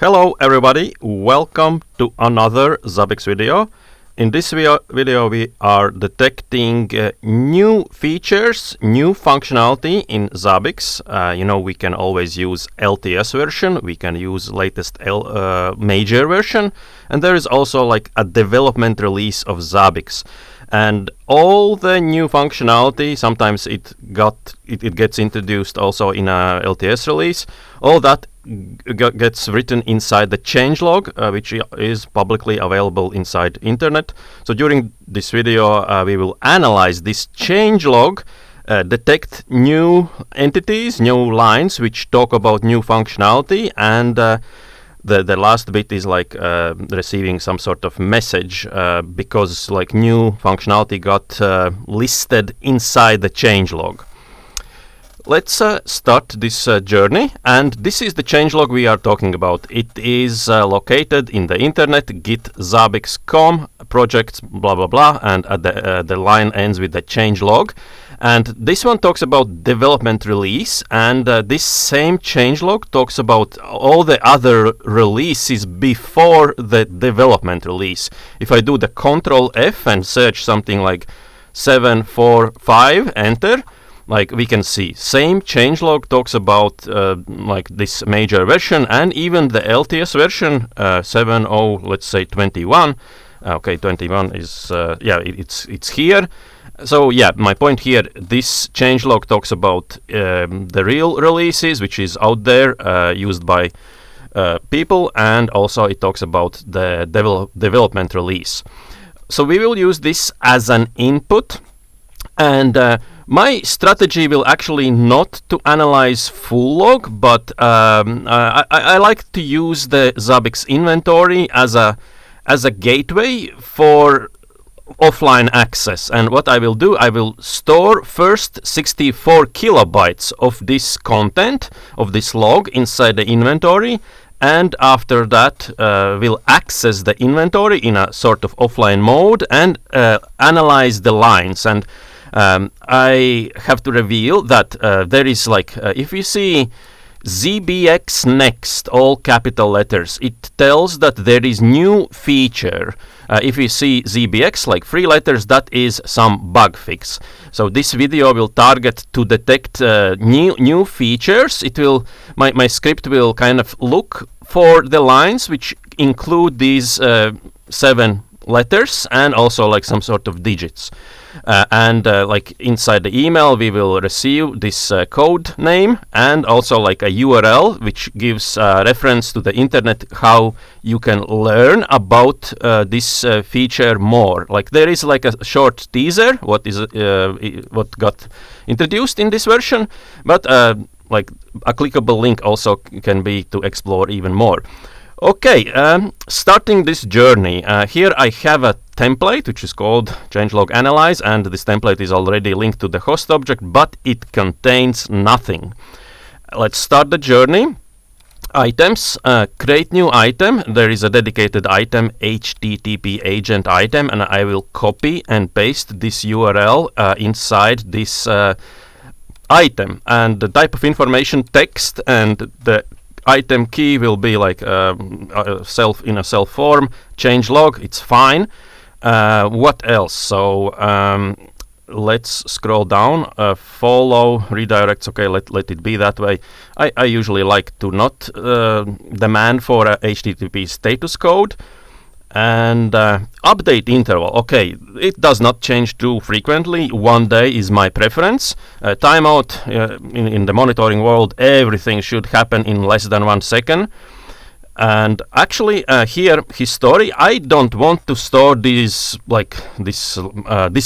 Hello everybody, welcome to another Zabbix video. In this video we are detecting new features, new functionality in Zabbix. We can always use LTS version, we can use latest major version, and there is also like a development release of Zabbix. And all the new functionality, sometimes it gets introduced also in a LTS release, all that gets written inside the changelog, which is publicly available inside internet. So during this video we will analyze this changelog, detect new entities, new lines which talk about new functionality, and the last bit is like receiving some sort of message because like new functionality got listed inside the changelog. Let's start this journey, and this is the changelog we are talking about. It is located in the internet, git zabbix.com, projects, blah blah blah, and the line ends with the changelog. And this one talks about development release, and this same changelog talks about all the other releases before the development release. If I do the Control F and search something like 745, enter, like we can see, same changelog talks about like this major version, and even the LTS version 7.0, let's say 21. Okay, 21 is it's here. So yeah, my point here, this changelog talks about the real releases, which is out there used by people, and also it talks about the development release. So we will use this as an input, and my strategy will actually not to analyze full log, but I like to use the Zabbix inventory as a gateway for offline access. And what I will do, I will store first 64 kilobytes of this content, of this log inside the inventory, and after that we'll access the inventory in a sort of offline mode and analyze the lines. And I have to reveal that there is like, if you see ZBXNEXT, all capital letters, it tells that there is new feature. If you see ZBX, like 3 letters, that is some bug fix. So this video will target to detect new features. It will, my script will kind of look for the lines which include these 7 letters and also like some sort of digits. Like inside the email we will receive this code name and also like a URL which gives reference to the internet how you can learn about this feature more. Like there is like a short teaser what got introduced in this version, but like a clickable link also can be to explore even more. Okay, starting this journey, here I have a template which is called changelog analyze, and this template is already linked to the host object, but it contains nothing. Let's start the journey. Items, create new item. There is a dedicated item, HTTP agent item, and I will copy and paste this URL inside this item. And the type of information, text, and the item key will be like in a self form, changelog, it's fine. What else? So let's scroll down, follow redirects. Okay, let it be that way. I usually like to not demand for a HTTP status code. And update interval, okay, it does not change too frequently. 1 day is my preference. Timeout, in the monitoring world, everything should happen in less than 1 second. And actually here, history, I don't want to store this like this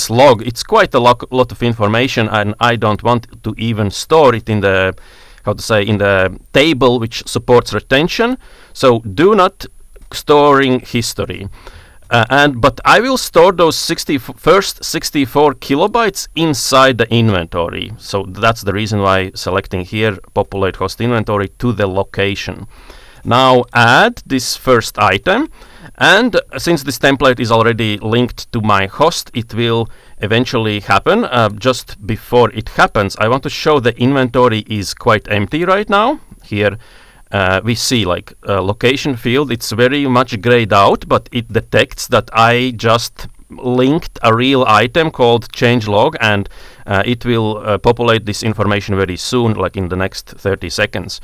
log. It's quite a lot of information, and I don't want to even store it in the, in the table which supports retention. So do not storing history, but I will store those first 64 kilobytes inside the inventory. So that's the reason why selecting here populate host inventory to the location. Now add this first item, and since this template is already linked to my host, it will eventually happen. Just before it happens, I want to show the inventory is quite empty right now. Here we see like location field, it's very much grayed out, but it detects that I just linked a real item called changelog, and it will populate this information very soon, like in the next 30 seconds.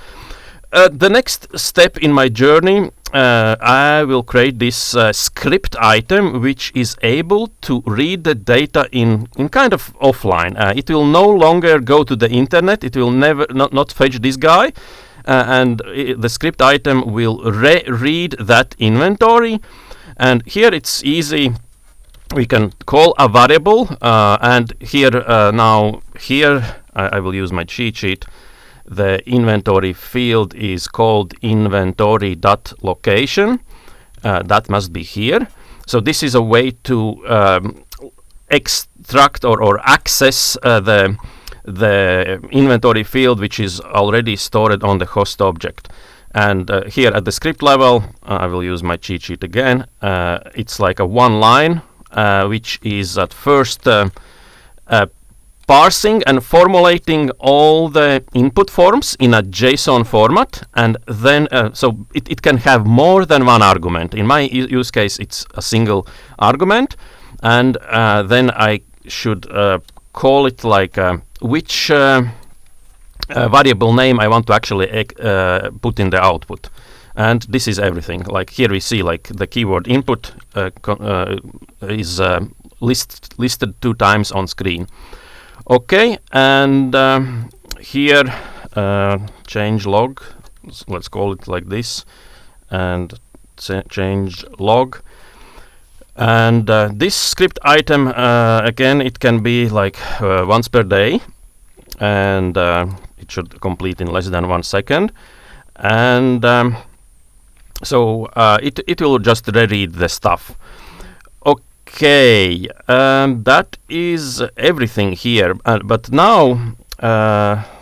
The next step in my journey, I will create this script item which is able to read the data in kind of offline. It will no longer go to the internet, it will not fetch this guy, and the script item will read that inventory. And here it's easy. We can call a variable, and here I will use my cheat sheet. The inventory field is called inventory.location. That must be here. So this is a way to extract or access the inventory field which is already stored on the host object. And here at the script level, I will use my cheat sheet again. It's like a one line which is at first parsing and formulating all the input forms in a JSON format, and then so it can have more than one argument. In my use case, it's a single argument, and then I should call it like which variable name I want to actually put in the output. And this is everything. Like here we see like the keyword input is listed 2 times on screen. Okay, and here change log, let's call it like this, and change log. And this script item, again, it can be like once per day, and it should complete in less than 1 second. And so it will just reread the stuff. Okay, that is everything here. But now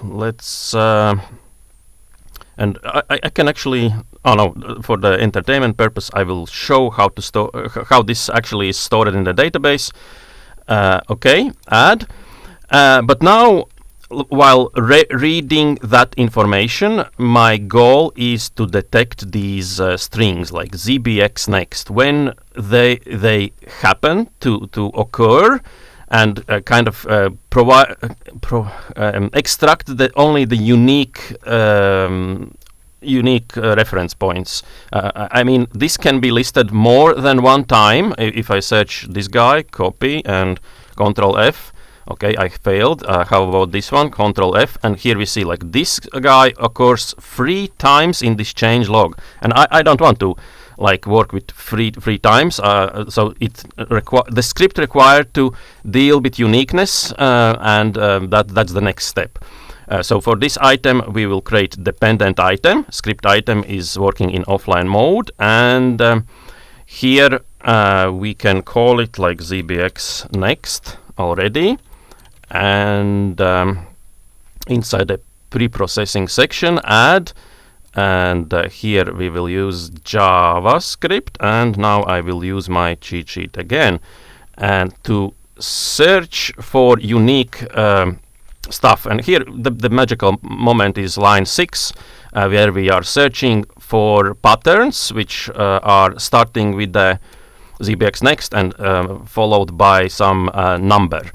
let's and I can actually. Oh no! For the entertainment purpose, I will show how to store how this actually is stored in the database. Okay, add. But now, while reading that information, my goal is to detect these strings like ZBXNEXT when they happen to occur, and kind of extract only the unique reference points. I mean, this can be listed more than one time. If I search this guy, copy and Control F. Okay, I failed. How about this one? Control F, and here we see like this guy occurs 3 times in this change log, and I don't want to like work with three times. So the script required to deal with uniqueness, and that's the next step. So for this item, we will create dependent item. Script item is working in offline mode, and here we can call it like ZBXNEXT already. And inside the pre-processing section, add, and here we will use JavaScript, and now I will use my cheat sheet again, and to search for unique stuff. And here the magical moment is line 6, where we are searching for patterns which are starting with the ZBXNEXT and followed by some number.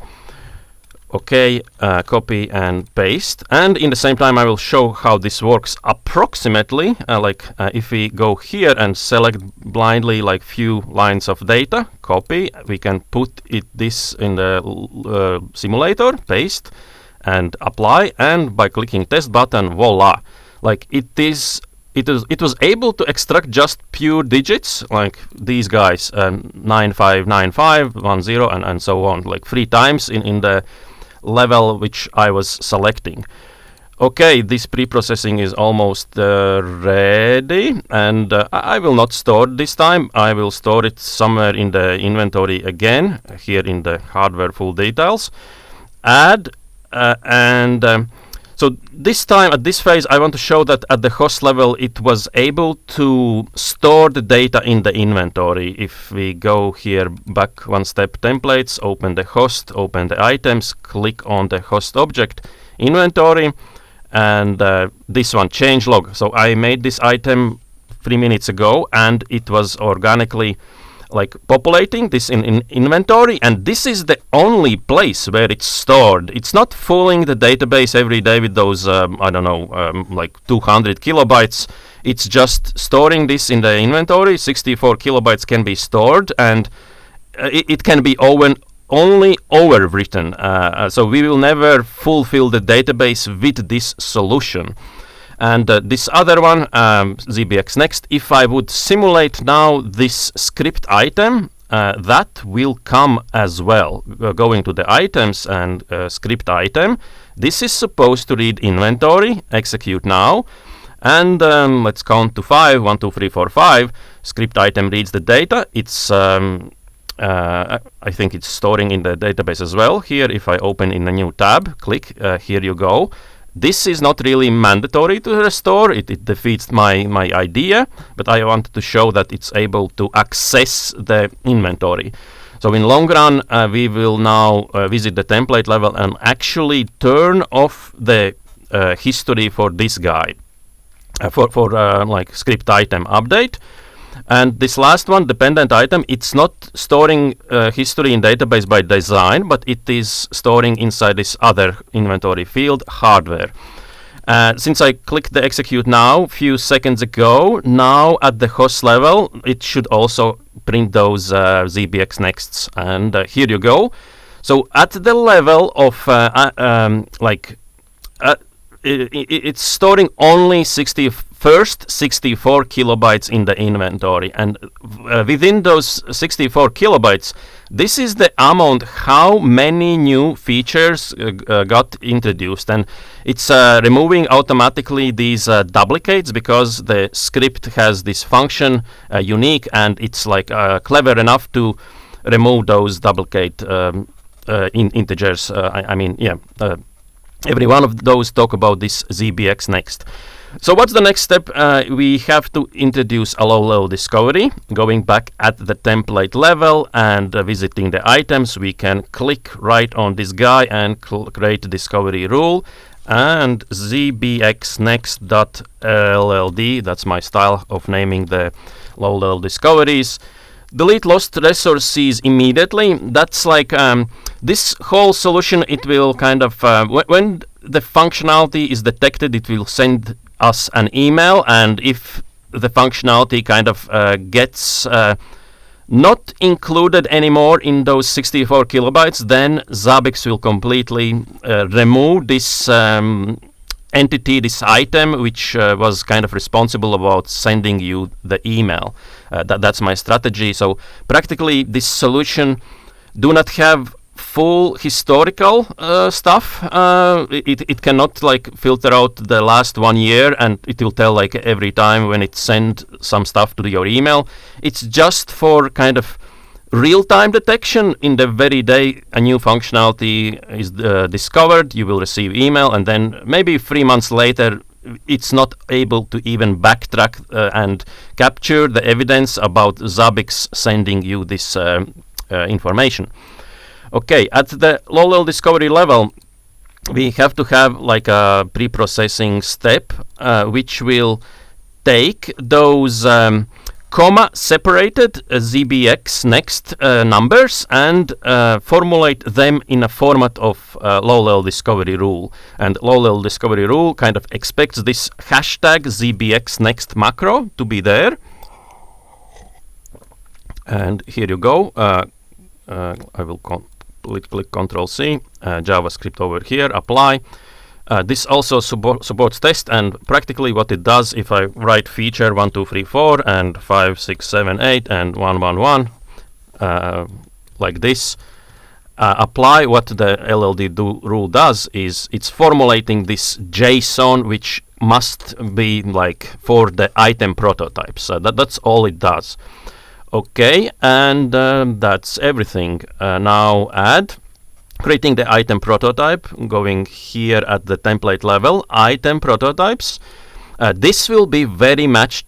Okay, copy and paste, and in the same time I will show how this works approximately. If we go here and select blindly like few lines of data, copy, we can put this in the simulator, paste, and apply, and by clicking test button, voila! Like it was able to extract just pure digits like these guys, 9595, 10, and so on, like 3 times in the level which I was selecting. Okay, this pre-processing is almost ready, and I will not store it this time. I will store it somewhere in the inventory again, here in the hardware full details. Add, so this time at this phase I want to show that at the host level it was able to store the data in the inventory. If we go here back 1 step, templates, open the host, open the items, click on the host object inventory, and this one, change log. So I made this item 3 minutes ago, and it was organically like populating this in inventory, and this is the only place where it's stored. It's not fooling the database every day with those I don't know, like 200 kilobytes. It's just storing this in the inventory. 64 kilobytes can be stored, and it can be only overwritten. So we will never fulfill the database with this solution. And this other one, ZBXNEXT, if I would simulate now this script item, that will come as well. Going to the items and script item, this is supposed to read inventory, execute now, and let's count to 5, 1, 2, 3, 4, 5. Script item reads the data. It's I think it's storing in the database as well. Here, if I open in a new tab, click, here you go. This is not really mandatory to restore. It defeats my idea, but I wanted to show that it's able to access the inventory. So in long run, we will now visit the template level and actually turn off the history for this guy, for like script item update. And this last one, dependent item, it's not storing history in database by design, but it is storing inside this other inventory field, hardware. Since I clicked the execute now few seconds ago, now at the host level, it should also print those ZBXNEXTs. And here you go. So at the level of it's storing only 64 kilobytes in the inventory, and within those 64 kilobytes, this is the amount how many new features got introduced, and it's removing automatically these duplicates because the script has this function unique, and it's like clever enough to remove those duplicate integers. Every one of those talk about this ZBXNEXT. So what's the next step? We have to introduce a low-level discovery. Going back at the template level and visiting the items, we can click right on this guy and create a discovery rule. And ZBXNEXT.LLD, that's my style of naming the low-level discoveries. Delete lost resources immediately. That's like this whole solution, it will kind of, when the functionality is detected, it will send us an email, and if the functionality kind of gets not included anymore in those 64 kilobytes, then Zabbix will completely remove this entity, this item, which was kind of responsible about sending you the email. That's my strategy. So practically this solution do not have full historical stuff. It cannot like filter out the last 1 year, and it will tell like every time when it send some stuff to your email. It's just for kind of real-time detection. In the very day a new functionality is discovered, you will receive email, and then maybe 3 months later it's not able to even backtrack and capture the evidence about Zabbix sending you this information. Okay, at the low-level discovery level, we have to have like a pre-processing step which will take those comma-separated ZBXNEXT numbers and formulate them in a format of low-level discovery rule. And low-level discovery rule kind of expects this hashtag ZBXNEXT macro to be there. And here you go. I will click Ctrl-C, JavaScript over here, apply. This also supports test, and practically what it does, if I write feature 1, 2, 3, 4 and 5, 6, 7, 8 and 1, 1, 1 like this, apply, what the LLD rule does is it's formulating this JSON which must be like for the item prototypes. That's all it does. Okay, and that's everything. Now add, creating the item prototype, going here at the template level, item prototypes. This will be very much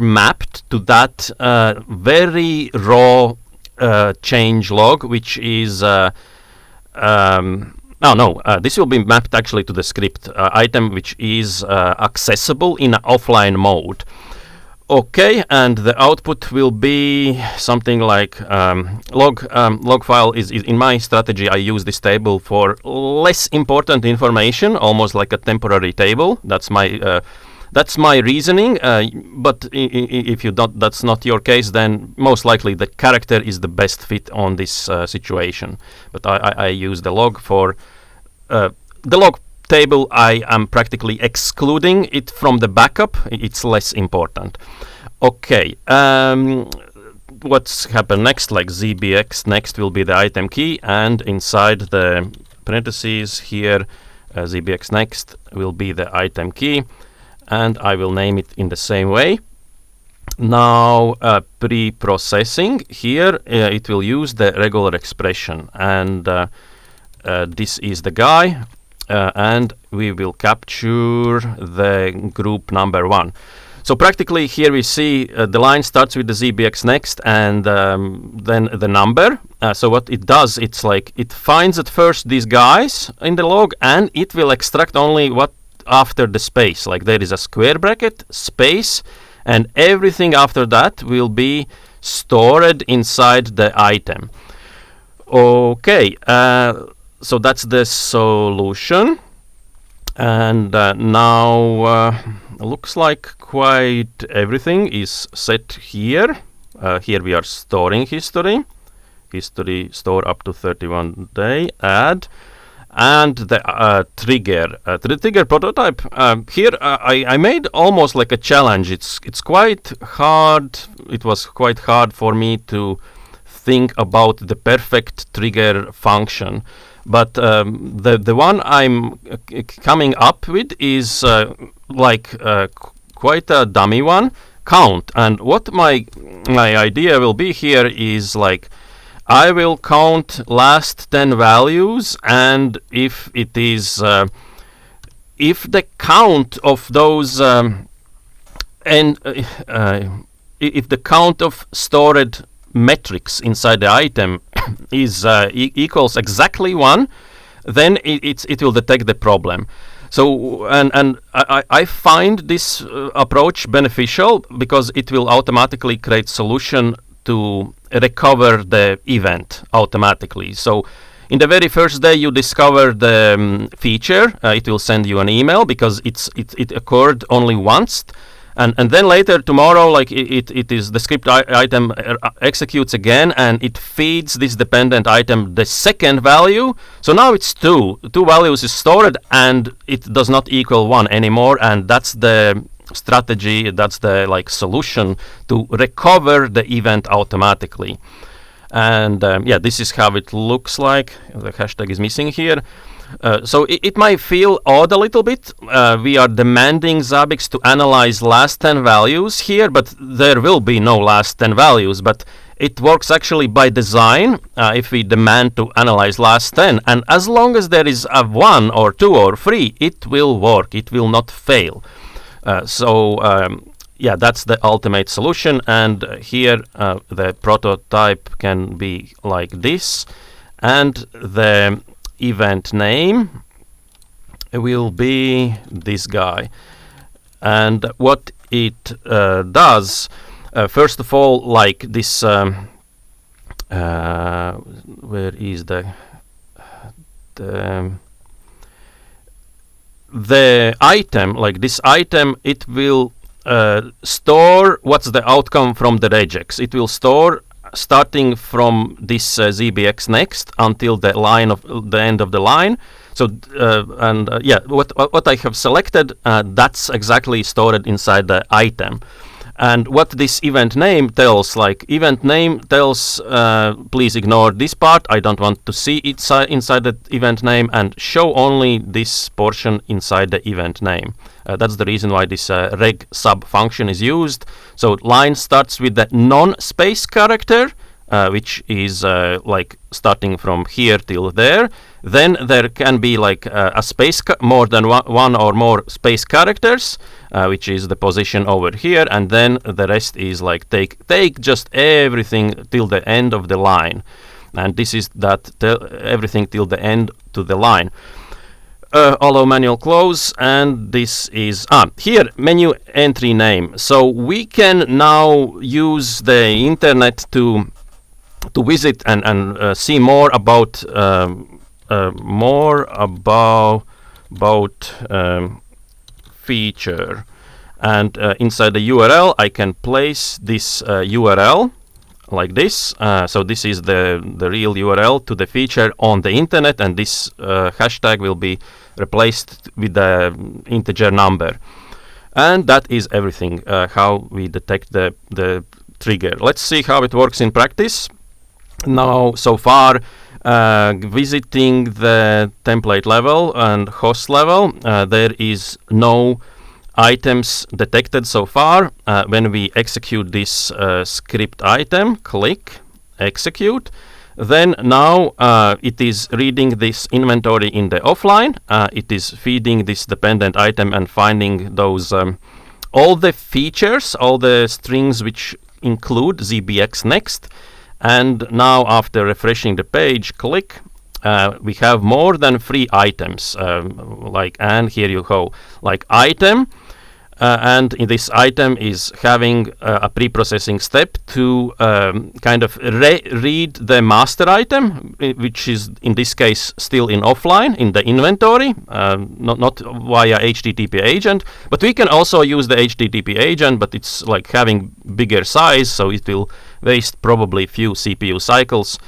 mapped to that very raw change log, which is No, this will be mapped actually to the script item, which is accessible in offline mode. Okay, and the output will be something like log file is in my strategy. I use this table for less important information, almost like a temporary table. That's my reasoning. But if you don't, that's not your case, then most likely the character is the best fit on this situation. But I use the log for the log table. I am practically excluding it from the backup. It's less important. Okay, what's happened next? Like ZBXNEXT will be the item key, and inside the parentheses here, ZBXNEXT will be the item key, and I will name it in the same way. Now, pre-processing here, it will use the regular expression, and this is the guy. And we will capture the group number 1. So practically here we see the line starts with the ZBXNEXT and then the number. So what it does, it's like it finds at first these guys in the log, and it will extract only what after the space. Like there is a square bracket, space, and everything after that will be stored inside the item. Okay. So that's the solution, and now looks like quite everything is set here. Here we are storing history store up to 31 day, add, and the trigger. The trigger prototype here I made almost like a challenge. It's quite hard. It was quite hard for me to think about the perfect trigger function. But the one I'm coming up with is quite a dummy one, count. And what my idea will be here is like I will count last 10 values, and if it is if the count of those if the count of stored metrics inside the item is equals exactly 1, then it will detect the problem. So and I find this approach beneficial because it will automatically create solution to recover the event automatically. So in the very first day you discover the feature, it will send you an email because it occurred only once. And then later tomorrow, like it is the script item executes again, and it feeds this dependent item the second value. So now it's 2 values is stored, and it does not equal 1 anymore. And that's the strategy. That's the solution to recover the event automatically. And yeah, this is how it looks like. The hashtag is missing here. So it might feel odd a little bit. We are demanding Zabbix to analyze last 10 values here, but there will be no last 10 values. But it works actually by design if we demand to analyze last 10. And as long as there is a 1 or 2 or 3, it will work. It will not fail. Yeah, that's the ultimate solution. And here the prototype can be like this. And the event name will be this guy. And what it does, first of all, like this, where is the item, like this item, it will store what's the outcome from the regex. It will store starting from this ZBXNEXT until the line of the end of the line. So yeah, what I have selected, that's exactly stored inside the item. And what this event name tells, like event name tells, please ignore this part. I don't want to see it inside the event name, and show only this portion inside the event name. That's the reason why this reg sub function is used. So line starts with the non-space character, which is like starting from here till there. Then there can be like a space more than one or more space characters, which is the position over here, and then the rest is like take just everything till the end of the line. and this is that everything till the end to the line. Allow manual close, and this is here menu entry name. So we can now use the internet to visit and see more about feature. And inside the URL, I can place this URL like this. So this is the real URL to the feature on the internet, and this hashtag will be replaced with the integer number. And that is everything, how we detect the trigger. Let's see how it works in practice. Now, so far, visiting the template level and host level, there is no items detected so far. When we execute this script item, click execute, then now it is reading this inventory in the offline. It is feeding this dependent item and finding those all the features, all the strings which include ZBXNEXT. And now, after refreshing the page, click, we have more than 3 items. And here you go, like item, and in this item is having a pre-processing step to kind of read the master item, which is in this case still in offline in the inventory, not via HTTP agent. But we can also use the HTTP agent, but it's like having bigger size, so it will waste probably few CPU cycles.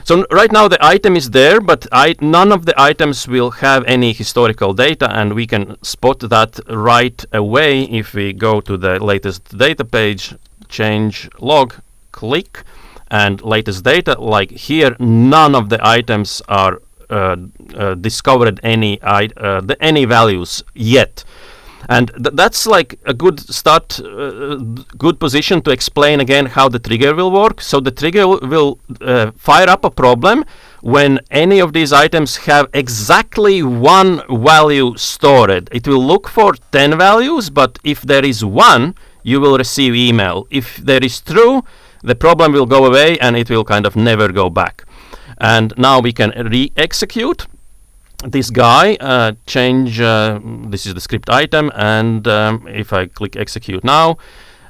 So right now the item is there, but none of the items will have any historical data, and we can spot that right away if we go to the latest data page, change log, click, and latest data. Like here, none of the items are discovered any values yet. And that's like a good start, good position to explain again how the trigger will work. So the trigger will fire up a problem when any of these items have exactly 1 value stored. It will look for 10 values, but if there is 1, you will receive email. If there is true, the problem will go away and it will kind of never go back. And now we can re-execute this guy, change, this is the script item, and if I click execute now,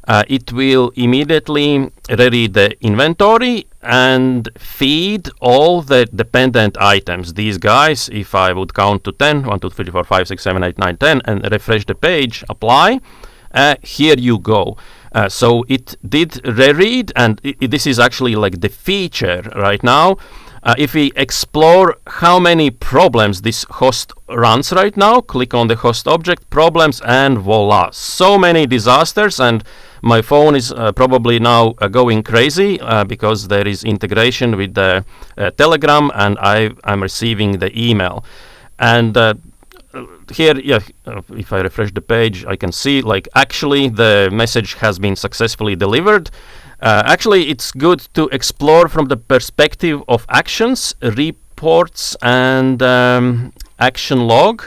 it will immediately read the inventory and feed all the dependent items. These guys, if I would count to 10, 1, 2, 3, 4, 5, 6, 7, 8, 9, 10, and refresh the page, apply, here you go. So it did reread, and this is actually like the feature right now. If we explore how many problems this host runs right now, click on the host object, problems, and voila, so many disasters. And my phone is probably now going crazy because there is integration with the Telegram, and I'm receiving the email. And here, if I refresh the page, I can see like actually the message has been successfully delivered. Actually, it's good to explore from the perspective of actions, reports, and action log,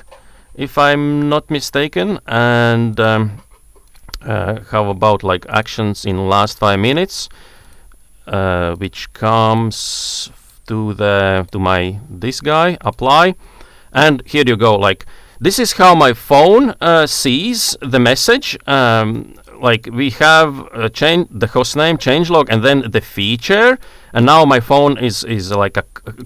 if I'm not mistaken. And how about like actions in last 5 minutes, which comes to this guy, apply, and here you go. Like this is how my phone sees the message. Like we have the host name, changelog, and then the feature, and now my phone is like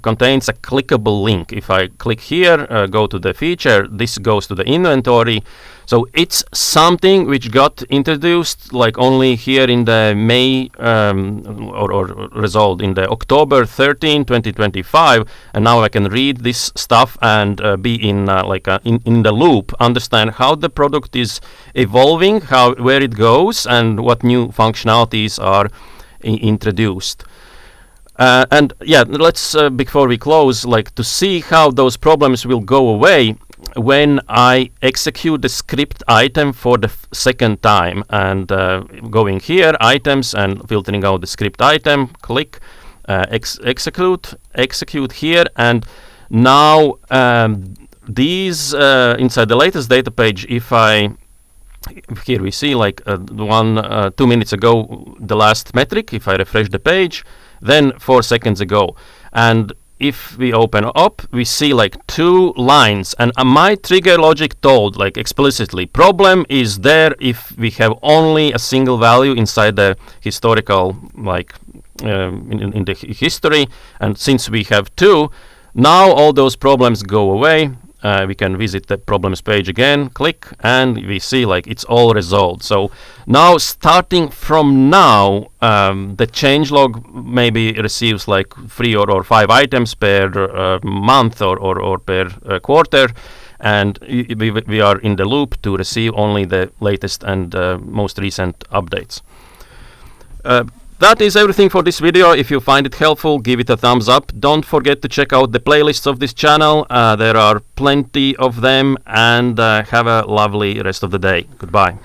contains a clickable link. If I click here, go to the feature, this goes to the inventory. So it's something which got introduced like only here in the May or resolved in the October 13, 2025, and now I can read this stuff and be in the loop, understand how the product is evolving, where it goes, and what new functionalities are introduced. And yeah, let's before we close, like to see how those problems will go away when I execute the script item for the second time, and going here, items, and filtering out the script item, click execute here, and now these inside the latest data page, here we see like 2 minutes ago the last metric. If I refresh the page, than 4 seconds ago. And if we open up, we see like 2 lines, and my trigger logic told like explicitly problem is there if we have only a single value inside the historical like in the history, and since we have 2, now all those problems go away. We can visit the problems page again, click, and we see like it's all resolved. So now starting from now, the changelog maybe receives like 3 or 5 items per month or per quarter, and we are in the loop to receive only the latest and most recent updates. That is everything for this video. If you find it helpful, give it a thumbs up. Don't forget to check out the playlists of this channel. There are plenty of them, and have a lovely rest of the day. Goodbye.